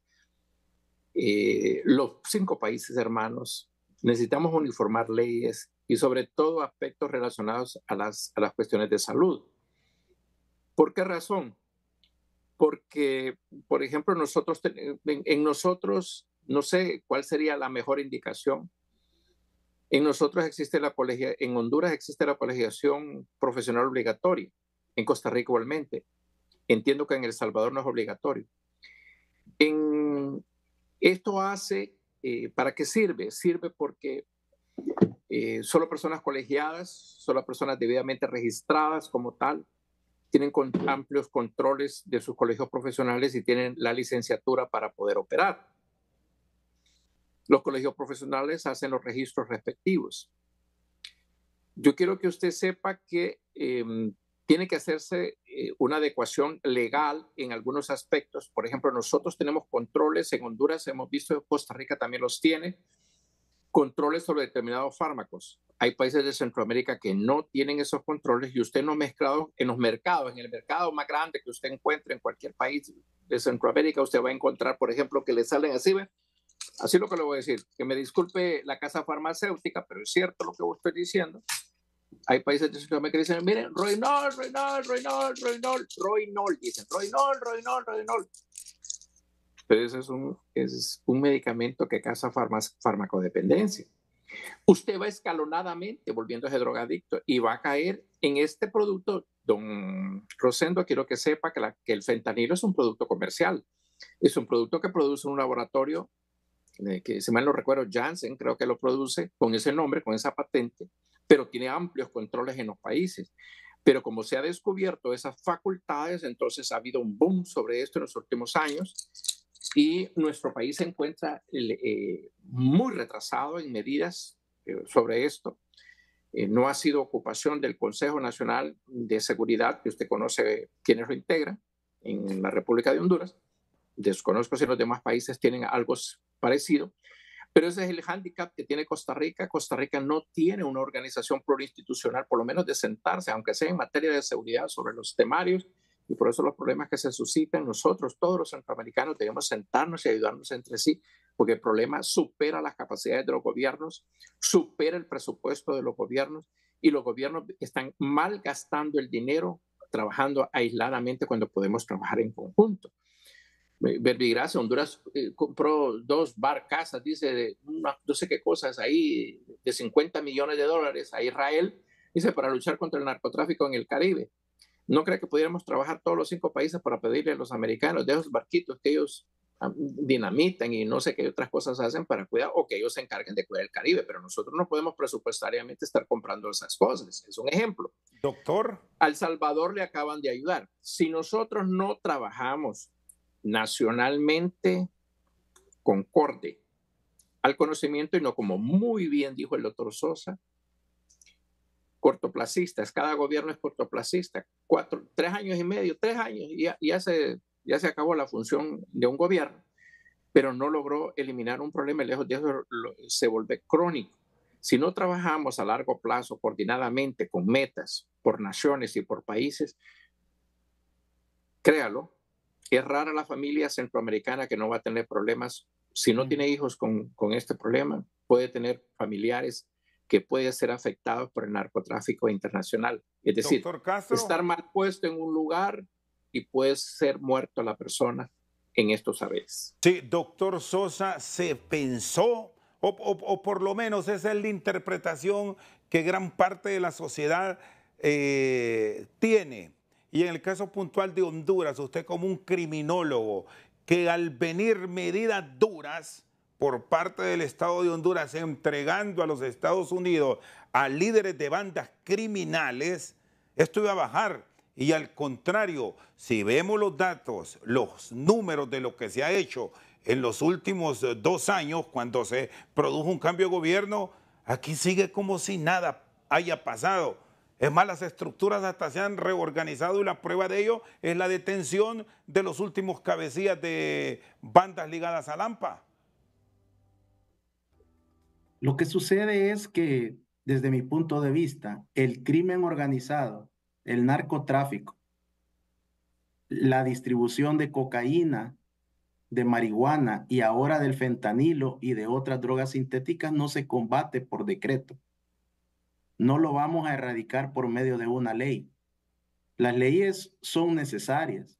Los 5 países hermanos necesitamos uniformar leyes y sobre todo aspectos relacionados a las cuestiones de salud. ¿Por qué razón? Porque, por ejemplo, en nosotros, no sé cuál sería la mejor indicación. En nosotros existe en Honduras existe la colegiación profesional obligatoria. En Costa Rica igualmente. Entiendo que en El Salvador no es obligatorio. Esto hace, ¿para qué sirve? Sirve porque solo personas colegiadas, solo personas debidamente registradas como tal, tienen amplios controles de sus colegios profesionales y tienen la licenciatura para poder operar. Los colegios profesionales hacen los registros respectivos. Yo quiero que usted sepa que tiene que hacerse una adecuación legal en algunos aspectos. Por ejemplo, nosotros tenemos controles en Honduras, hemos visto que Costa Rica también los tiene, controles sobre determinados fármacos. Hay países de Centroamérica que no tienen esos controles y usted no mezclado en los mercados, en el mercado más grande que usted encuentre en cualquier país de Centroamérica, usted va a encontrar, por ejemplo, que le salen así, ¿ve? Así lo que le voy a decir, que me disculpe la casa farmacéutica, pero es cierto lo que estoy diciendo. Hay países de Centroamérica que dicen, miren, Roinol, dicen, Roinol. Pero ese es un medicamento que causa farmacodependencia. Usted va escalonadamente volviéndose drogadicto y va a caer en este producto. Don Rosendo, quiero que sepa que el fentanilo es un producto comercial. Es un producto que produce un laboratorio, que si mal no recuerdo, Janssen creo que lo produce con ese nombre, con esa patente, pero tiene amplios controles en los países. Pero como se ha descubierto esas facultades, entonces ha habido un boom sobre esto en los últimos años y nuestro país se encuentra muy retrasado en medidas sobre esto. No ha sido ocupación del Consejo Nacional de Seguridad, que usted conoce quiénes lo integran en la República de Honduras. Desconozco si los demás países tienen algo parecido, pero ese es el hándicap que tiene Costa Rica. Costa Rica no tiene una organización plurinstitucional, por lo menos de sentarse, aunque sea en materia de seguridad, sobre los temarios, y por eso los problemas que se suscitan, nosotros, todos los centroamericanos, debemos sentarnos y ayudarnos entre sí, porque el problema supera las capacidades de los gobiernos, supera el presupuesto de los gobiernos, y los gobiernos están malgastando el dinero trabajando aisladamente cuando podemos trabajar en conjunto. Verbigracia, Honduras compró 2 barcazas, dice, no sé qué cosas ahí, de $50 millones a Israel, dice, para luchar contra el narcotráfico en el Caribe. ¿No cree que pudiéramos trabajar todos los 5 países para pedirle a los americanos de esos barquitos que ellos dinamitan y no sé qué otras cosas hacen para cuidar, o que ellos se encarguen de cuidar el Caribe? Pero nosotros no podemos presupuestariamente estar comprando esas cosas. Es un ejemplo. Doctor. A El Salvador le acaban de ayudar. Si nosotros no trabajamos nacionalmente concorde al conocimiento y no, como muy bien dijo el doctor Sosa, cortoplacistas. Cada gobierno es cortoplacista. 3 años y medio, 3 años, y ya se acabó la función de un gobierno, pero no logró eliminar un problema. Lejos de eso se vuelve crónico. Si no trabajamos a largo plazo coordinadamente con metas por naciones y por países, créalo, es rara la familia centroamericana que no va a tener problemas. Si no tiene hijos con este problema, puede tener familiares que pueden ser afectados por el narcotráfico internacional. Es decir, estar mal puesto en un lugar y puede ser muerto la persona en estos saberes. Sí, doctor Sosa, se pensó, o por lo menos esa es la interpretación que gran parte de la sociedad tiene. Y en el caso puntual de Honduras, usted como un criminólogo, que al venir medidas duras por parte del Estado de Honduras entregando a los Estados Unidos a líderes de bandas criminales, esto iba a bajar. Y al contrario, si vemos los datos, los números de lo que se ha hecho en los últimos 2 años, cuando se produjo un cambio de gobierno, aquí sigue como si nada haya pasado. Es más, las estructuras hasta se han reorganizado y la prueba de ello es la detención de los últimos cabecillas de bandas ligadas a Lampa. Lo que sucede es que, desde mi punto de vista, el crimen organizado, el narcotráfico, la distribución de cocaína, de marihuana y ahora del fentanilo y de otras drogas sintéticas no se combate por decreto. No lo vamos a erradicar por medio de una ley. Las leyes son necesarias,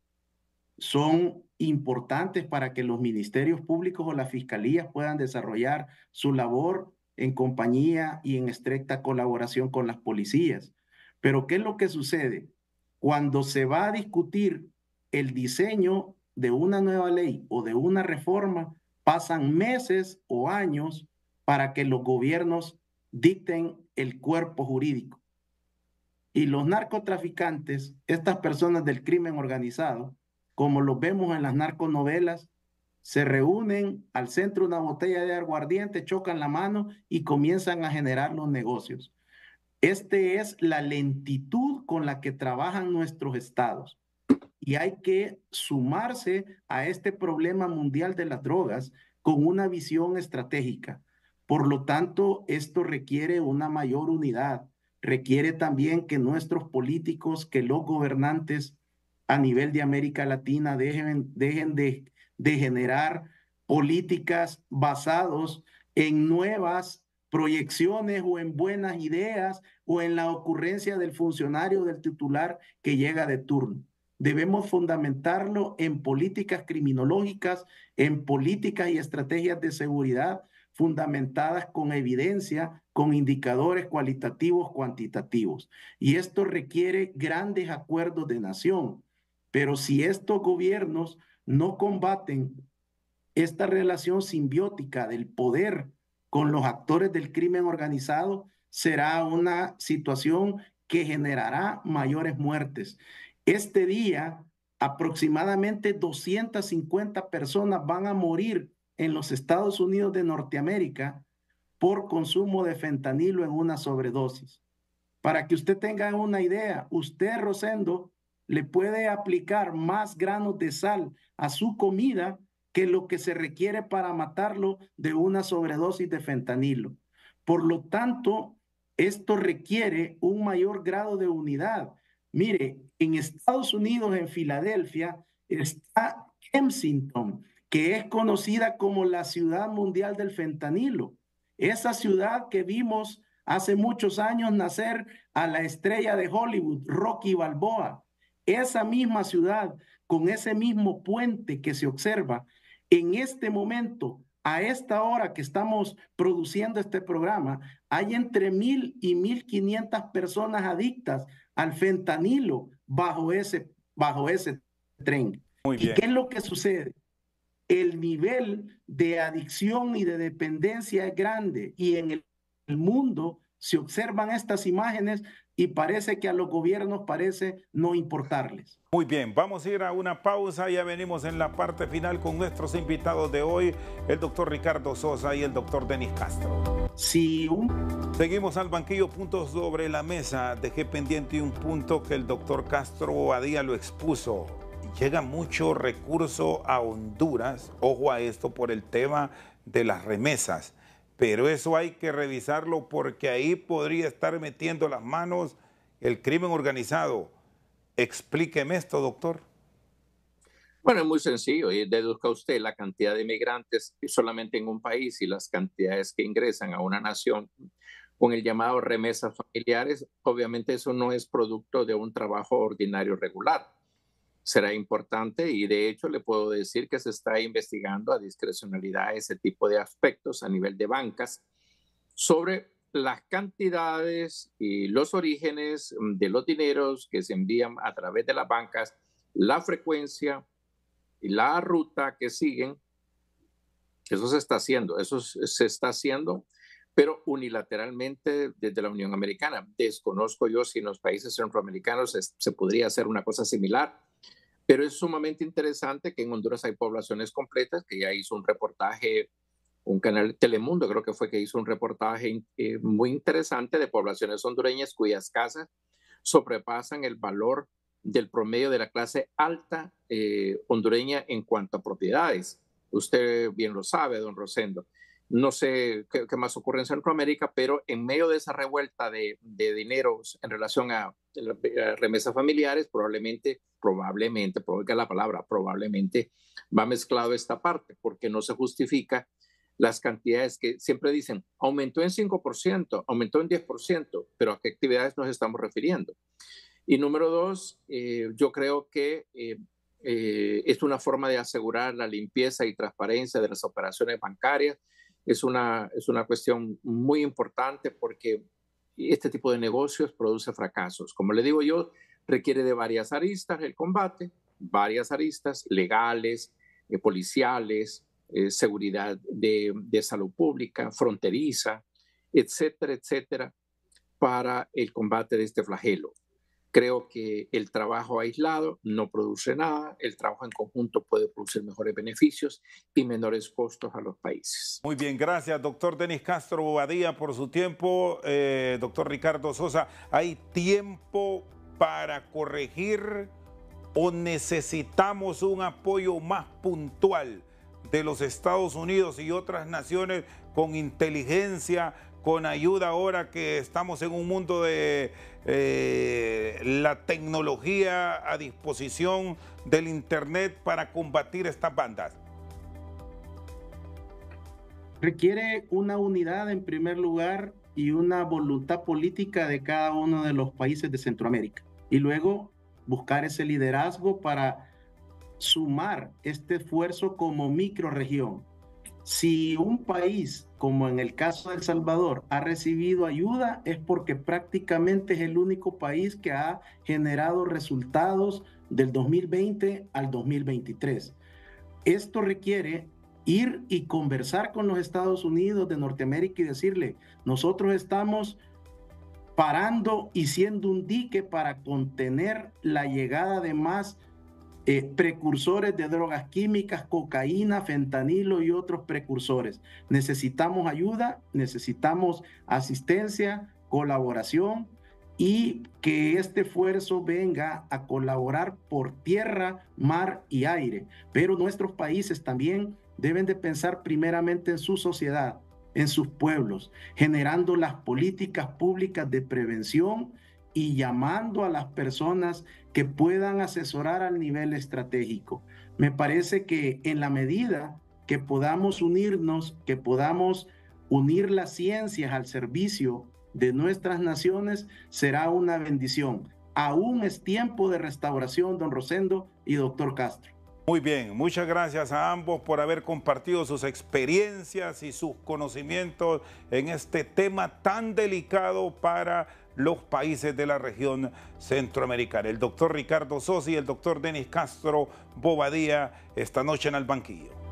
son importantes para que los ministerios públicos o las fiscalías puedan desarrollar su labor en compañía y en estricta colaboración con las policías. Pero ¿qué es lo que sucede? Cuando se va a discutir el diseño de una nueva ley o de una reforma, pasan meses o años para que los gobiernos dicten el cuerpo jurídico. Y los narcotraficantes, estas personas del crimen organizado, como los vemos en las narconovelas, se reúnen al centro de una botella de aguardiente, chocan la mano y comienzan a generar los negocios. Este es la lentitud con la que trabajan nuestros estados. Y hay que sumarse a este problema mundial de las drogas con una visión estratégica. Por lo tanto, esto requiere una mayor unidad, requiere también que nuestros políticos, que los gobernantes a nivel de América Latina dejen de generar políticas basadas en nuevas proyecciones o en buenas ideas o en la ocurrencia del funcionario, del titular que llega de turno. Debemos fundamentarlo en políticas criminológicas, en políticas y estrategias de seguridad fundamentadas con evidencia, con indicadores cualitativos, cuantitativos. Y esto requiere grandes acuerdos de nación. Pero si estos gobiernos no combaten esta relación simbiótica del poder con los actores del crimen organizado, será una situación que generará mayores muertes. Este día, aproximadamente 250 personas van a morir en los Estados Unidos de Norteamérica por consumo de fentanilo en una sobredosis. Para que usted tenga una idea, usted, Rosendo, le puede aplicar más granos de sal a su comida que lo que se requiere para matarlo de una sobredosis de fentanilo. Por lo tanto, esto requiere un mayor grado de unidad. Mire, en Estados Unidos, en Filadelfia, está Kensington, que es conocida como la ciudad mundial del fentanilo. Esa ciudad que vimos hace muchos años nacer a la estrella de Hollywood, Rocky Balboa. Esa misma ciudad, con ese mismo puente que se observa, en este momento, a esta hora que estamos produciendo este programa, hay entre 1,000 y 1,500 personas adictas al fentanilo bajo ese tren. Muy bien. ¿Y qué es lo que sucede? El nivel de adicción y de dependencia es grande y en el mundo se observan estas imágenes y parece que a los gobiernos parece no importarles. Muy bien, vamos a ir a una pausa, ya venimos en la parte final con nuestros invitados de hoy, el doctor Ricardo Sosa y el doctor Denis Castro. Sí, Seguimos al banquillo, puntos sobre la mesa. Dejé pendiente un punto que el doctor Castro Badía lo expuso. Llega mucho recurso a Honduras, ojo a esto por el tema de las remesas, pero eso hay que revisarlo porque ahí podría estar metiendo las manos el crimen organizado. Explíqueme esto, doctor. Bueno, es muy sencillo. Y deduzca usted la cantidad de migrantes solamente en un país y las cantidades que ingresan a una nación con el llamado remesas familiares. Obviamente eso no es producto de un trabajo ordinario regular. Será importante y de hecho le puedo decir que se está investigando a discrecionalidad ese tipo de aspectos a nivel de bancas sobre las cantidades y los orígenes de los dineros que se envían a través de las bancas, la frecuencia y la ruta que siguen. Eso se está haciendo pero unilateralmente desde la Unión Americana. Desconozco yo si en los países centroamericanos se podría hacer una cosa similar, pero es sumamente interesante que en Honduras hay poblaciones completas, que ya hizo un reportaje, un canal Telemundo creo que fue que hizo un reportaje muy interesante de poblaciones hondureñas cuyas casas sobrepasan el valor del promedio de la clase alta hondureña en cuanto a propiedades. Usted bien lo sabe, don Rosendo. No sé qué más ocurre en Centroamérica, pero en medio de esa revuelta de dineros en relación a remesas familiares, probablemente, provoca la palabra, probablemente va mezclado esta parte, porque no se justifica las cantidades que siempre dicen, aumentó en 5%, aumentó en 10%, pero ¿a qué actividades nos estamos refiriendo? Y número dos, yo creo que es una forma de asegurar la limpieza y transparencia de las operaciones bancarias. Es una cuestión muy importante porque este tipo de negocios produce fracasos. Como le digo yo, requiere de varias aristas el combate, varias aristas legales, policiales, seguridad de salud pública, fronteriza, etcétera, etcétera, para el combate de este flagelo. Creo que el trabajo aislado no produce nada, el trabajo en conjunto puede producir mejores beneficios y menores costos a los países. Muy bien, gracias, doctor Denis Castro Bobadilla, por su tiempo. Doctor Ricardo Sosa, ¿hay tiempo para corregir o necesitamos un apoyo más puntual de los Estados Unidos y otras naciones con inteligencia, con ayuda ahora que estamos en un mundo de la tecnología a disposición del Internet para combatir estas bandas? Requiere una unidad en primer lugar y una voluntad política de cada uno de los países de Centroamérica. Y luego buscar ese liderazgo para sumar este esfuerzo como microrregión. Si un país, como en el caso de El Salvador, ha recibido ayuda, es porque prácticamente es el único país que ha generado resultados del 2020 al 2023. Esto requiere ir y conversar con los Estados Unidos de Norteamérica y decirle, nosotros estamos parando y siendo un dique para contener la llegada de más precursores de drogas químicas, cocaína, fentanilo y otros precursores. Necesitamos ayuda, necesitamos asistencia, colaboración y que este esfuerzo venga a colaborar por tierra, mar y aire. Pero nuestros países también deben de pensar primeramente en su sociedad, en sus pueblos, generando las políticas públicas de prevención y llamando a las personas que puedan asesorar al nivel estratégico. Me parece que en la medida que podamos unirnos, que podamos unir las ciencias al servicio de nuestras naciones, será una bendición. Aún es tiempo de restauración, don Rosendo y doctor Castro. Muy bien, muchas gracias a ambos por haber compartido sus experiencias y sus conocimientos en este tema tan delicado para los países de la región centroamericana. El doctor Ricardo Sosa y el doctor Denis Castro Bobadilla esta noche en Al Banquillo.